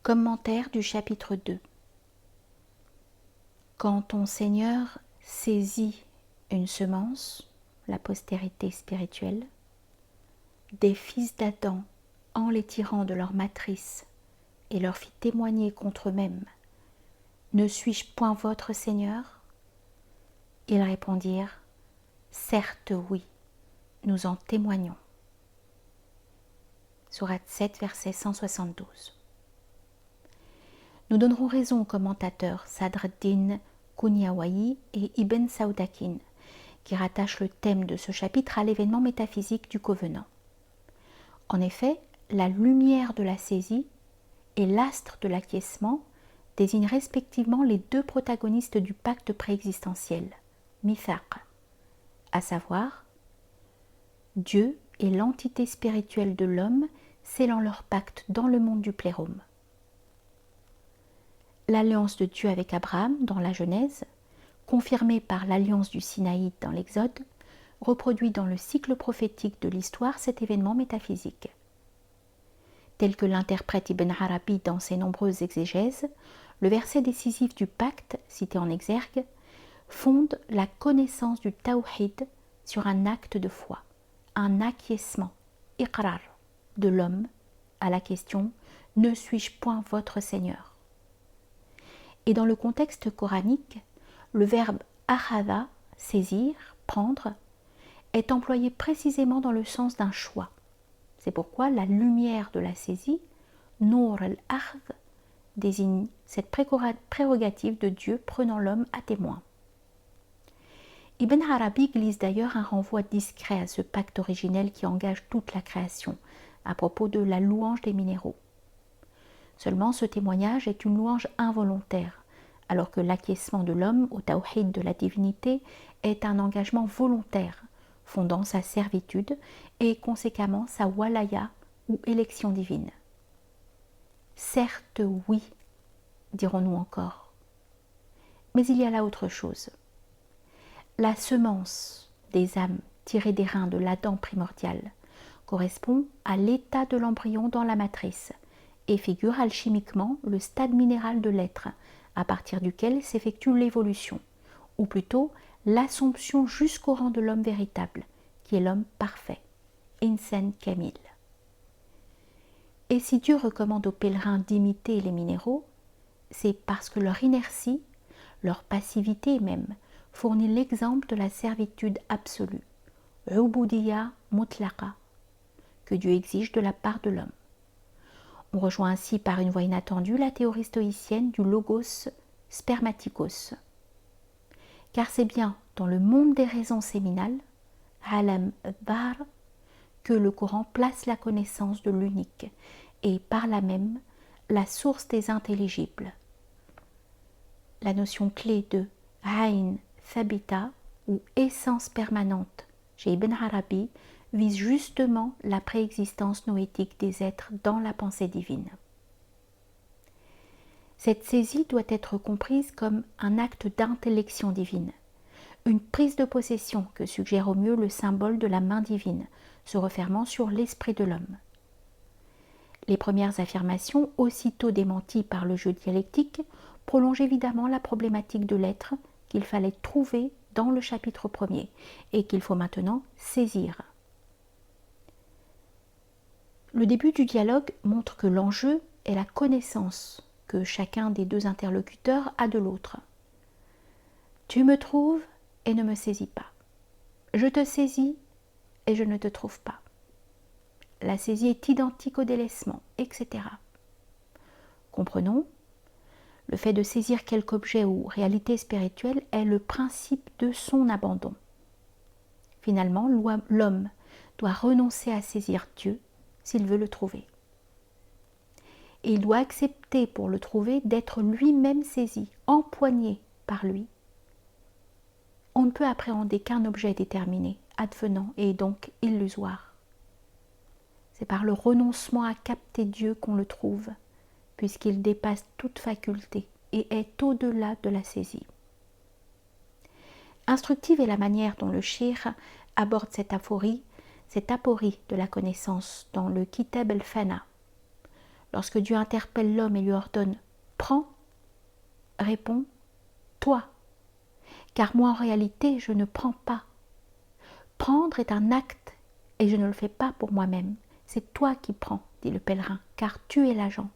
Commentaire du chapitre 2. Quand ton Seigneur saisit une semence, la postérité spirituelle, des fils d'Adam en les tirant de leur matrice et leur fit témoigner contre eux-mêmes, ne suis-je point votre Seigneur? Ils répondirent, certes oui, nous en témoignons. Sourate 7, verset 172. Nous donnerons raison aux commentateurs Sadr ad-Din Kunyawayi et Ibn Saudakin, qui rattachent le thème de ce chapitre à l'événement métaphysique du Covenant. En effet, la lumière de la saisie et l'astre de l'acquiescement désignent respectivement les deux protagonistes du pacte préexistentiel, Mithaq, à savoir Dieu et l'entité spirituelle de l'homme scellant leur pacte dans le monde du plérôme. L'alliance de Dieu avec Abraham dans la Genèse, confirmée par l'alliance du Sinaï dans l'Exode, reproduit dans le cycle prophétique de l'histoire cet événement métaphysique. Tel que l'interprète Ibn Arabi dans ses nombreuses exégèses, le verset décisif du pacte, cité en exergue, fonde la connaissance du tawhid sur un acte de foi, un acquiescement, iqrar, de l'homme à la question « Ne suis-je point votre Seigneur ?» Et dans le contexte coranique, le verbe akhadha, saisir, prendre, est employé précisément dans le sens d'un choix. C'est pourquoi la lumière de la saisie, Nour al-Akhd, désigne cette prérogative de Dieu prenant l'homme à témoin. Ibn Arabi glisse d'ailleurs un renvoi discret à ce pacte originel qui engage toute la création, à propos de la louange des minéraux. Seulement, ce témoignage est une louange involontaire, alors que l'acquiescement de l'homme au tawhid de la divinité est un engagement volontaire, fondant sa servitude et conséquemment sa walaya ou élection divine. Certes oui, dirons-nous encore. Mais il y a là autre chose. La semence des âmes tirée des reins de l'Adam primordial correspond à l'état de l'embryon dans la matrice et figure alchimiquement le stade minéral de l'être, à partir duquel s'effectue l'évolution, ou plutôt l'assomption jusqu'au rang de l'homme véritable, qui est l'homme parfait, Insan Kamil. Et si Dieu recommande aux pèlerins d'imiter les minéraux, c'est parce que leur inertie, leur passivité même, fournit l'exemple de la servitude absolue, Ubudiyya mutlaqa, que Dieu exige de la part de l'homme. On rejoint ainsi par une voie inattendue la théorie stoïcienne du logos spermatikos. Car c'est bien dans le monde des raisons séminales, Alam Dhar, que le Coran place la connaissance de l'unique et par là même la source des intelligibles. La notion clé de Ayn Thabita ou essence permanente chez Ibn Arabi vise justement la préexistence noétique des êtres dans la pensée divine. Cette saisie doit être comprise comme un acte d'intellection divine, une prise de possession que suggère au mieux le symbole de la main divine, se refermant sur l'esprit de l'homme. Les premières affirmations, aussitôt démenties par le jeu dialectique, prolongent évidemment la problématique de l'être qu'il fallait trouver dans le chapitre 1er et qu'il faut maintenant saisir. Le début du dialogue montre que l'enjeu est la connaissance que chacun des deux interlocuteurs a de l'autre. Tu me trouves et ne me saisis pas. Je te saisis et je ne te trouve pas. La saisie est identique au délaissement, etc. Comprenons, le fait de saisir quelque objet ou réalité spirituelle est le principe de son abandon. Finalement, l'homme doit renoncer à saisir Dieu s'il veut le trouver. Et il doit accepter pour le trouver d'être lui-même saisi, empoigné par lui. On ne peut appréhender qu'un objet déterminé, advenant et donc illusoire. C'est par le renoncement à capter Dieu qu'on le trouve, puisqu'il dépasse toute faculté et est au-delà de la saisie. Instructive est la manière dont le shir aborde cette aporie de la connaissance dans le Kitab el-Fana, lorsque Dieu interpelle l'homme et lui ordonne « Prends », répond « Toi », car moi en réalité je ne prends pas. Prendre est un acte et je ne le fais pas pour moi-même. C'est toi qui prends, dit le pèlerin, car tu es l'agent.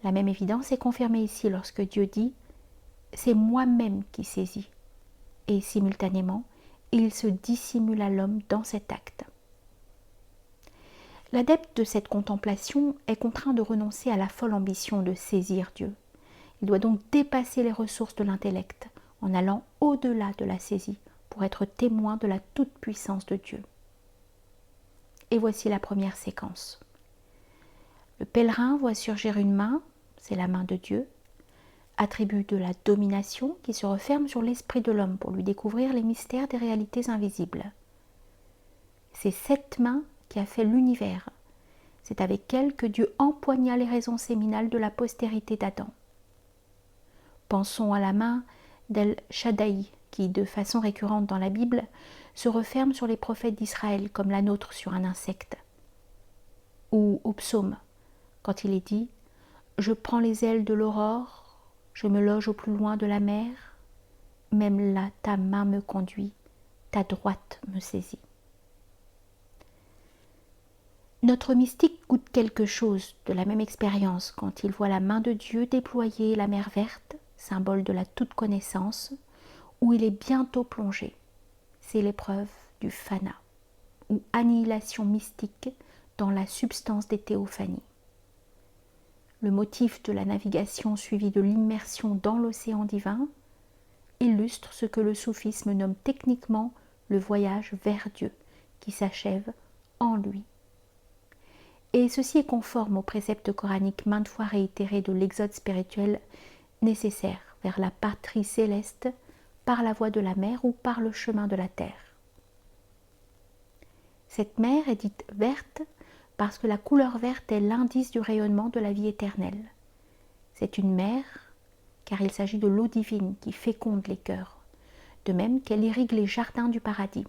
La même évidence est confirmée ici lorsque Dieu dit « C'est moi-même qui saisis » et simultanément, il se dissimule à l'homme dans cet acte. L'adepte de cette contemplation est contraint de renoncer à la folle ambition de saisir Dieu. Il doit donc dépasser les ressources de l'intellect en allant au-delà de la saisie pour être témoin de la toute-puissance de Dieu. Et voici la première séquence. Le pèlerin voit surgir une main, c'est la main de Dieu, attribut de la domination qui se referme sur l'esprit de l'homme pour lui découvrir les mystères des réalités invisibles. C'est cette main qui a fait l'univers. C'est avec elle que Dieu empoigna les raisons séminales de la postérité d'Adam. Pensons à la main d'El Shaddai, qui, de façon récurrente dans la Bible, se referme sur les prophètes d'Israël comme la nôtre sur un insecte. Ou au psaume, quand il est dit « Je prends les ailes de l'aurore, je me loge au plus loin de la mer, même là ta main me conduit, ta droite me saisit. » Notre mystique goûte quelque chose de la même expérience quand il voit la main de Dieu déployer la mer verte, symbole de la toute-connaissance, où il est bientôt plongé. C'est l'épreuve du fana, ou annihilation mystique dans la substance des théophanies. Le motif de la navigation suivi de l'immersion dans l'océan divin illustre ce que le soufisme nomme techniquement le voyage vers Dieu, qui s'achève en lui. Et ceci est conforme aux préceptes coraniques maintes fois réitérés de l'exode spirituel nécessaire vers la patrie céleste par la voie de la mer ou par le chemin de la terre. Cette mer est dite verte parce que la couleur verte est l'indice du rayonnement de la vie éternelle. C'est une mer car il s'agit de l'eau divine qui féconde les cœurs, de même qu'elle irrigue les jardins du paradis.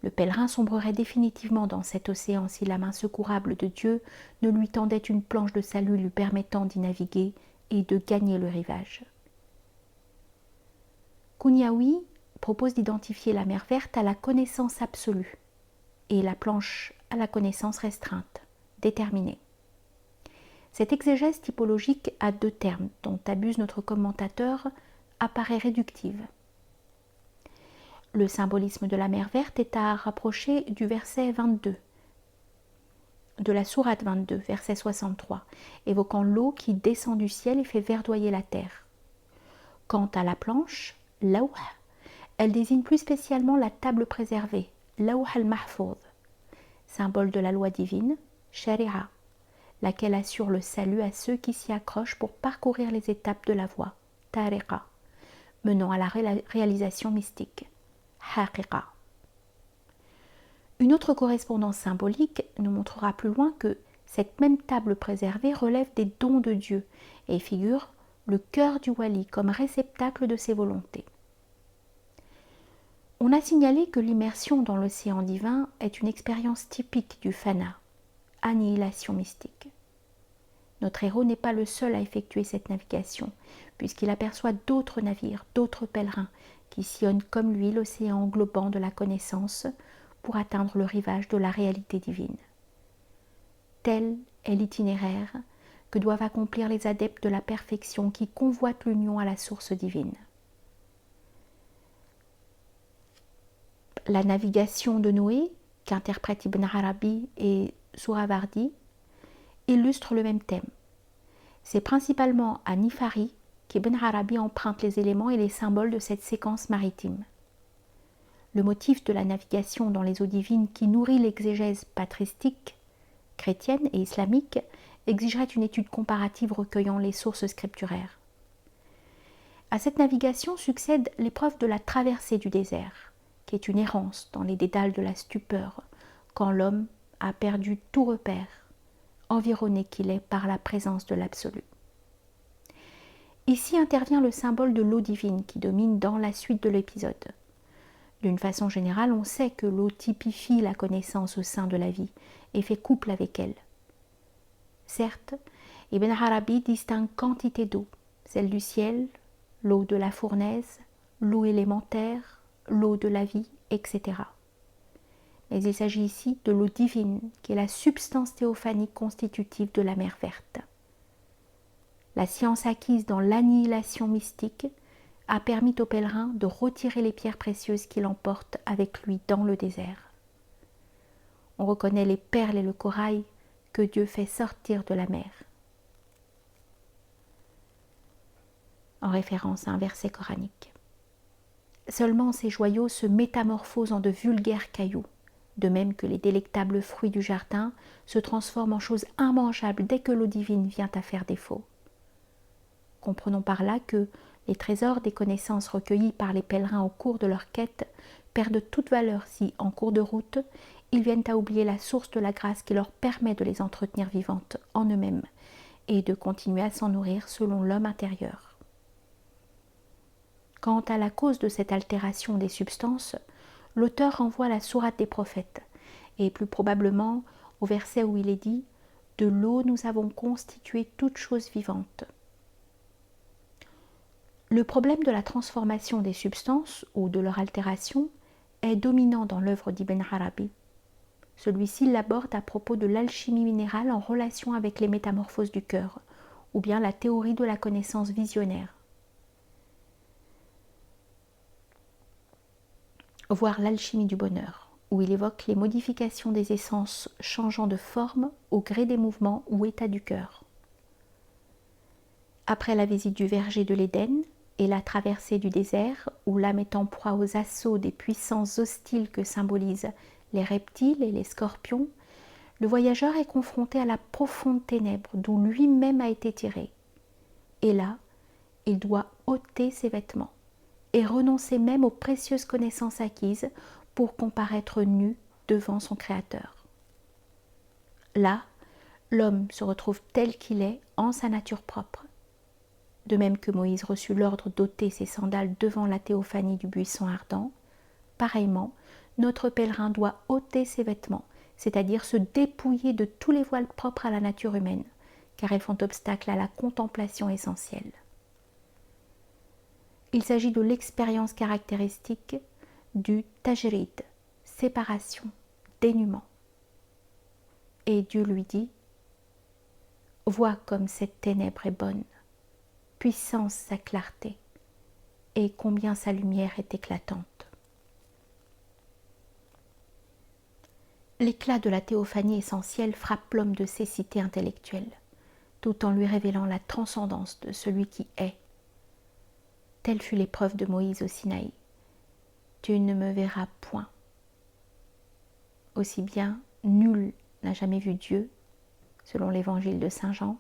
Le pèlerin sombrerait définitivement dans cet océan si la main secourable de Dieu ne lui tendait une planche de salut lui permettant d'y naviguer et de gagner le rivage. Kouniaoui propose d'identifier la mer verte à la connaissance absolue et la planche à la connaissance restreinte, déterminée. Cette exégèse typologique à deux termes, dont abuse notre commentateur, apparaît réductive. Le symbolisme de la mer verte est à rapprocher du verset 22, de la sourate 22, verset 63, évoquant l'eau qui descend du ciel et fait verdoyer la terre. Quant à la planche, lawh, elle désigne plus spécialement la table préservée, lawh al-mahfouz, symbole de la loi divine, sharia, laquelle assure le salut à ceux qui s'y accrochent pour parcourir les étapes de la voie, tariqa, menant à la réalisation mystique, haqiqa. Une autre correspondance symbolique nous montrera plus loin que cette même table préservée relève des dons de Dieu et figure le cœur du wali comme réceptacle de ses volontés. On a signalé que l'immersion dans l'océan divin est une expérience typique du fana, annihilation mystique. Notre héros n'est pas le seul à effectuer cette navigation, puisqu'il aperçoit d'autres navires, d'autres pèlerins, qui sillonnent comme lui l'océan englobant de la connaissance pour atteindre le rivage de la réalité divine. Tel est l'itinéraire que doivent accomplir les adeptes de la perfection qui convoitent l'union à la source divine. La navigation de Noé, qu'interprètent Ibn Arabi et Souravardi, illustre le même thème. C'est principalement à Nifari qu'Ibn Arabi emprunte les éléments et les symboles de cette séquence maritime. Le motif de la navigation dans les eaux divines qui nourrit l'exégèse patristique, chrétienne et islamique, exigerait une étude comparative recueillant les sources scripturaires. À cette navigation succède l'épreuve de la traversée du désert, qui est une errance dans les dédales de la stupeur, quand l'homme a perdu tout repère, environné qu'il est par la présence de l'absolu. Ici intervient le symbole de l'eau divine qui domine dans la suite de l'épisode. D'une façon générale, on sait que l'eau typifie la connaissance au sein de la vie et fait couple avec elle. Certes, Ibn Arabi distingue quantité d'eau, celle du ciel, l'eau de la fournaise, l'eau élémentaire, l'eau de la vie, etc. Mais il s'agit ici de l'eau divine, qui est la substance théophanique constitutive de la mer verte. La science acquise dans l'annihilation mystique a permis aux pèlerins de retirer les pierres précieuses qu'il emporte avec lui dans le désert. On reconnaît les perles et le corail que Dieu fait sortir de la mer, en référence à un verset coranique. Seulement ces joyaux se métamorphosent en de vulgaires cailloux, de même que les délectables fruits du jardin se transforment en choses immangeables dès que l'eau divine vient à faire défaut. Comprenons par là que les trésors des connaissances recueillies par les pèlerins au cours de leur quête perdent toute valeur si, en cours de route, ils viennent à oublier la source de la grâce qui leur permet de les entretenir vivantes en eux-mêmes et de continuer à s'en nourrir selon l'homme intérieur. Quant à la cause de cette altération des substances, l'auteur renvoie à la sourate des prophètes, et plus probablement au verset où il est dit « De l'eau nous avons constitué toute chose vivante ». Le problème de la transformation des substances ou de leur altération est dominant dans l'œuvre d'Ibn Arabi. Celui-ci l'aborde à propos de l'alchimie minérale en relation avec les métamorphoses du cœur, ou bien la théorie de la connaissance visionnaire, voire l'alchimie du bonheur, où il évoque les modifications des essences changeant de forme au gré des mouvements ou états du cœur. Après la visite du verger de l'Éden et la traversée du désert, où l'âme est en proie aux assauts des puissances hostiles que symbolisent les reptiles et les scorpions, le voyageur est confronté à la profonde ténèbre d'où lui-même a été tiré. Et là, il doit ôter ses vêtements et renoncer même aux précieuses connaissances acquises pour comparaître nu devant son Créateur. Là, l'homme se retrouve tel qu'il est en sa nature propre. De même que Moïse reçut l'ordre d'ôter ses sandales devant la théophanie du buisson ardent, pareillement, notre pèlerin doit ôter ses vêtements, c'est-à-dire se dépouiller de tous les voiles propres à la nature humaine, car elles font obstacle à la contemplation essentielle. Il s'agit de l'expérience caractéristique du tajrid, séparation, dénuement. Et Dieu lui dit « Vois comme cette ténèbre est bonne, puissance sa clarté, et combien sa lumière est éclatante. » L'éclat de la théophanie essentielle frappe l'homme de cécité intellectuelle, tout en lui révélant la transcendance de celui qui est. Telle fut l'épreuve de Moïse au Sinaï. Tu ne me verras point. Aussi bien, nul n'a jamais vu Dieu, selon l'évangile de Saint Jean,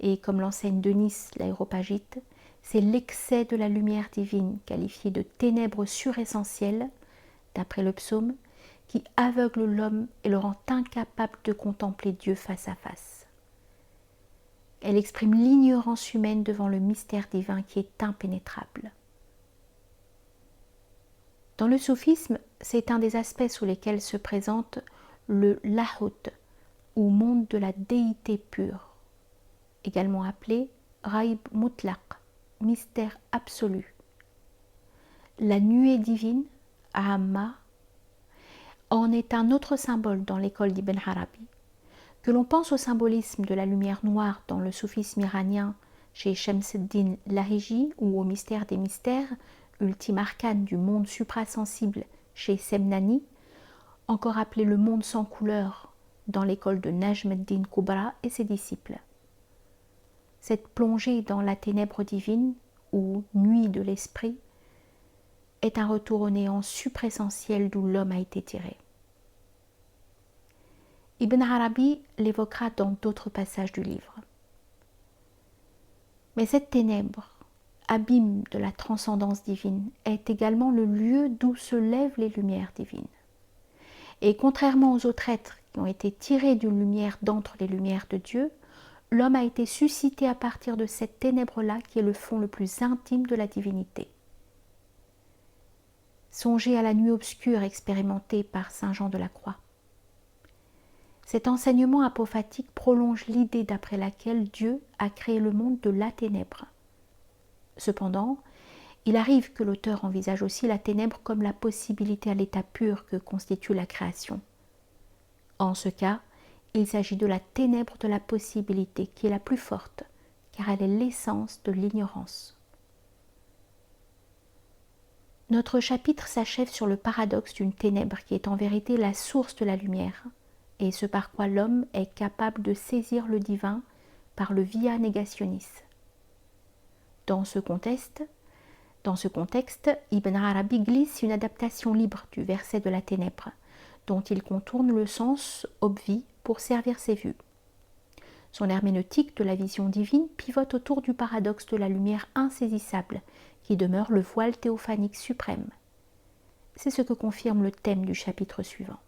et comme l'enseigne Denis l'Aréopagite, c'est l'excès de la lumière divine, qualifiée de ténèbres suressentielles, d'après le psaume, qui aveugle l'homme et le rend incapable de contempler Dieu face à face. Elle exprime l'ignorance humaine devant le mystère divin qui est impénétrable. Dans le soufisme, c'est un des aspects sous lesquels se présente le lahut, ou monde de la déité pure, également appelé raïb mutlaq, mystère absolu. La nuée divine, Ahamma, en est un autre symbole dans l'école d'Ibn Arabi. Que l'on pense au symbolisme de la lumière noire dans le soufisme iranien chez Shamseddin Lahiji ou au mystère des mystères, ultime arcane du monde suprasensible chez Semnani, encore appelé le monde sans couleur dans l'école de Najm-ed-Din Kubra et ses disciples. Cette plongée dans la ténèbre divine ou nuit de l'esprit est un retour au néant supressentiel d'où l'homme a été tiré. Ibn Arabi l'évoquera dans d'autres passages du livre. Mais cette ténèbre, abîme de la transcendance divine, est également le lieu d'où se lèvent les lumières divines. Et contrairement aux autres êtres qui ont été tirés d'une lumière d'entre les lumières de Dieu, l'homme a été suscité à partir de cette ténèbre-là qui est le fond le plus intime de la divinité. Songez à la nuit obscure expérimentée par saint Jean de la Croix. Cet enseignement apophatique prolonge l'idée d'après laquelle Dieu a créé le monde de la ténèbre. Cependant, il arrive que l'auteur envisage aussi la ténèbre comme la possibilité à l'état pur que constitue la création. En ce cas, il s'agit de la ténèbre de la possibilité qui est la plus forte, car elle est l'essence de l'ignorance. Notre chapitre s'achève sur le paradoxe d'une ténèbre qui est en vérité la source de la lumière, et ce par quoi l'homme est capable de saisir le divin par le via negationis. Dans ce contexte, Ibn Arabi glisse une adaptation libre du verset de la ténèbre, dont il contourne le sens obvi pour servir ses vues. Son herméneutique de la vision divine pivote autour du paradoxe de la lumière insaisissable, qui demeure le voile théophanique suprême. C'est ce que confirme le thème du chapitre suivant.